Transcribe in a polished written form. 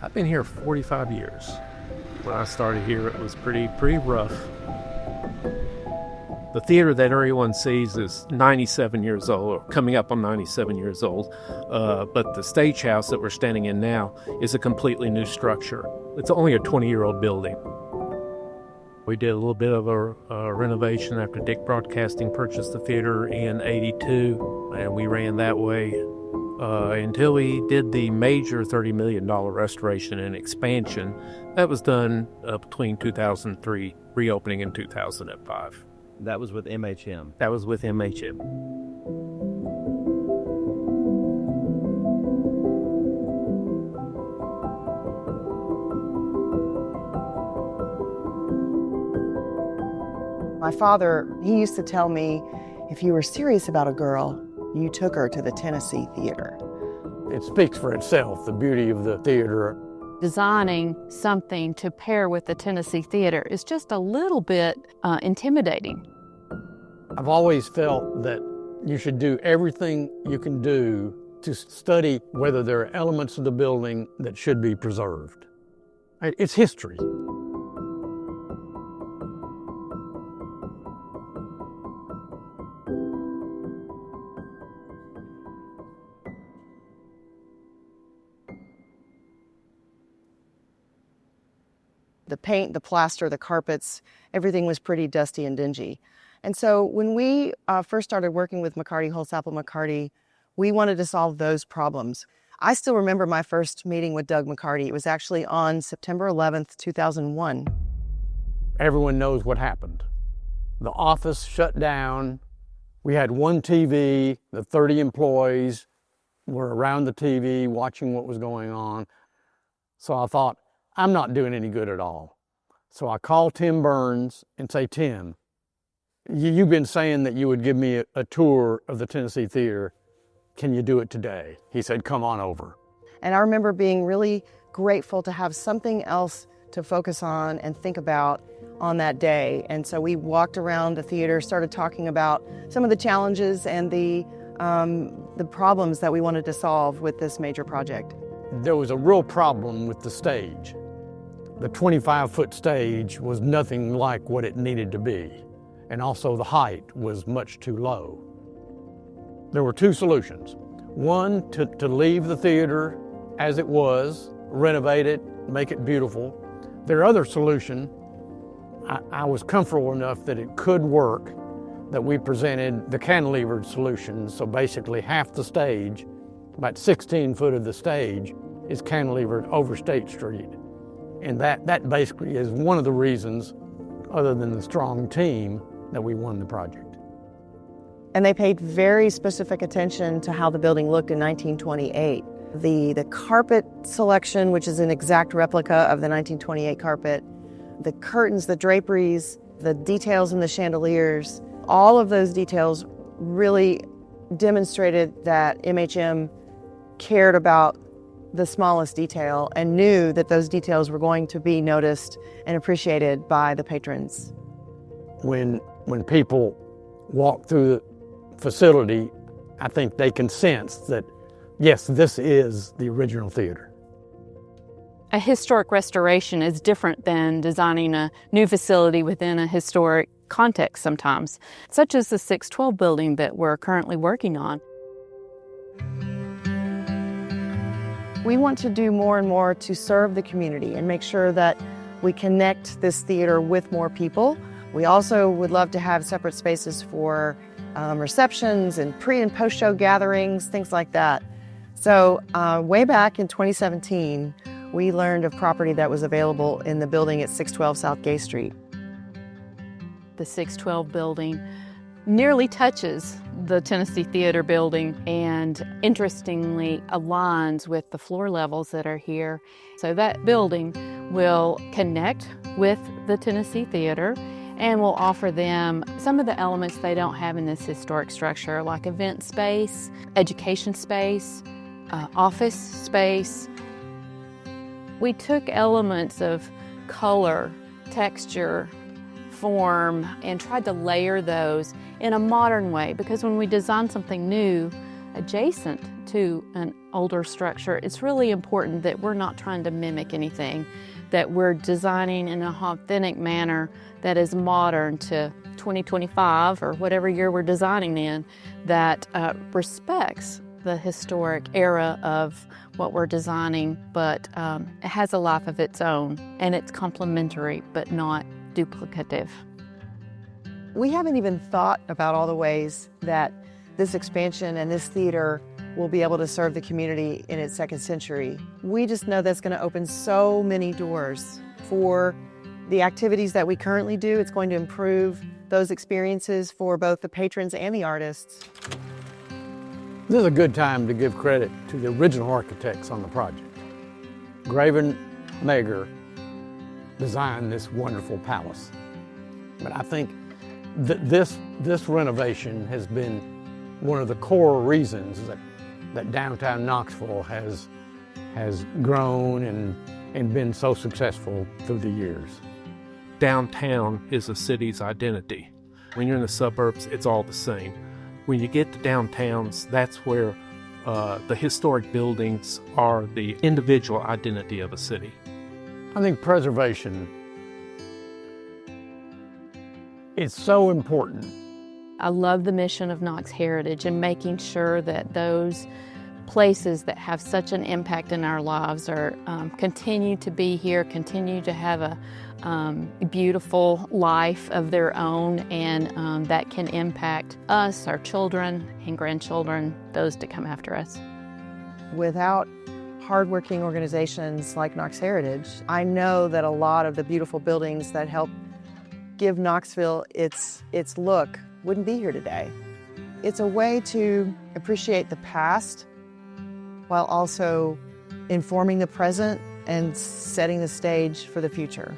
I've been here 45 years. When I started here, it was pretty rough. The theater that everyone sees is 97 years old, or coming up on 97 years old. But the stage house that we're standing in now is a completely new structure. It's only a 20-year-old building. We did a little bit of a renovation after Dick Broadcasting purchased the theater in '82, and we ran that way until we did the major $30 million restoration and expansion. That was done between 2003, reopening in 2005. That was with MHM. That was with MHM. My father, he used to tell me, if you were serious about a girl, you took her to the Tennessee Theater. It speaks for itself, the beauty of the theater. Designing something to pair with the Tennessee Theater is just a little bit intimidating. I've always felt that you should do everything you can do to study whether there are elements of the building that should be preserved. It's history. The paint, the plaster, the carpets, everything was pretty dusty and dingy. And so when we first started working with McCarty, Holsapple McCarty, we wanted to solve those problems. I still remember my first meeting with Doug McCarty. It was actually on September 11th, 2001. Everyone knows what happened. The office shut down. We had one TV. The 30 employees were around the TV watching what was going on. So I thought, I'm not doing any good at all. So I called Tim Burns and say, Tim, you've been saying that you would give me a tour of the Tennessee Theater. Can you do it today? He said, come on over. And I remember being really grateful to have something else to focus on and think about on that day. And so we walked around the theater, started talking about some of the challenges and the problems that we wanted to solve with this major project. There was a real problem with the stage. The 25-foot stage was nothing like what it needed to be, and also the height was much too low. There were two solutions. One, to leave the theater as it was, renovate it, make it beautiful. Their other solution, I was comfortable enough that it could work, that we presented the cantilevered solution. So basically half the stage, about 16 foot of the stage, is cantilevered over State Street. And that basically is one of the reasons, other than the strong team, that we won the project. And they paid very specific attention to how the building looked in 1928. The carpet selection, which is an exact replica of the 1928 carpet, the curtains, the draperies, the details in the chandeliers, all of those details really demonstrated that MHM cared about the smallest detail and knew that those details were going to be noticed and appreciated by the patrons. When people walk through the facility, I think they can sense that, yes, this is the original theater. A historic restoration is different than designing a new facility within a historic context sometimes, such as the 612 building that we're currently working on. We want to do more and more to serve the community and make sure that we connect this theater with more people. We also would love to have separate spaces for receptions and pre- and post-show gatherings, things like that. So way back in 2017, we learned of property that was available in the building at 612 South Gay Street. The 612 building nearly touches the Tennessee Theater building and interestingly aligns with the floor levels that are here. So that building will connect with the Tennessee Theater and will offer them some of the elements they don't have in this historic structure, like event space, education space, office space. We took elements of color, texture, form, and tried to layer those in a modern way, because when we design something new adjacent to an older structure, it's really important that we're not trying to mimic anything, that we're designing in an authentic manner that is modern to 2025 or whatever year we're designing in, that respects the historic era of what we're designing, but it has a life of its own, and it's complementary but not duplicative. We haven't even thought about all the ways that this expansion and this theater will be able to serve the community in its second century. We just know that's going to open so many doors for the activities that we currently do. It's going to improve those experiences for both the patrons and the artists. This is a good time to give credit to the original architects on the project. Graven Mager designed this wonderful palace. But I think that this renovation has been one of the core reasons that downtown Knoxville has grown and been so successful through the years. Downtown is a city's identity. When you're in the suburbs, it's all the same. When you get to downtowns, that's where the historic buildings are the individual identity of a city. I think preservation is so important. I love the mission of Knox Heritage and making sure that those places that have such an impact in our lives are continue to be here, continue to have a beautiful life of their own, and that can impact us, our children and grandchildren, those to come after us. Without hardworking organizations like Knox Heritage, I know that a lot of the beautiful buildings that help give Knoxville its look wouldn't be here today. It's a way to appreciate the past while also informing the present and setting the stage for the future.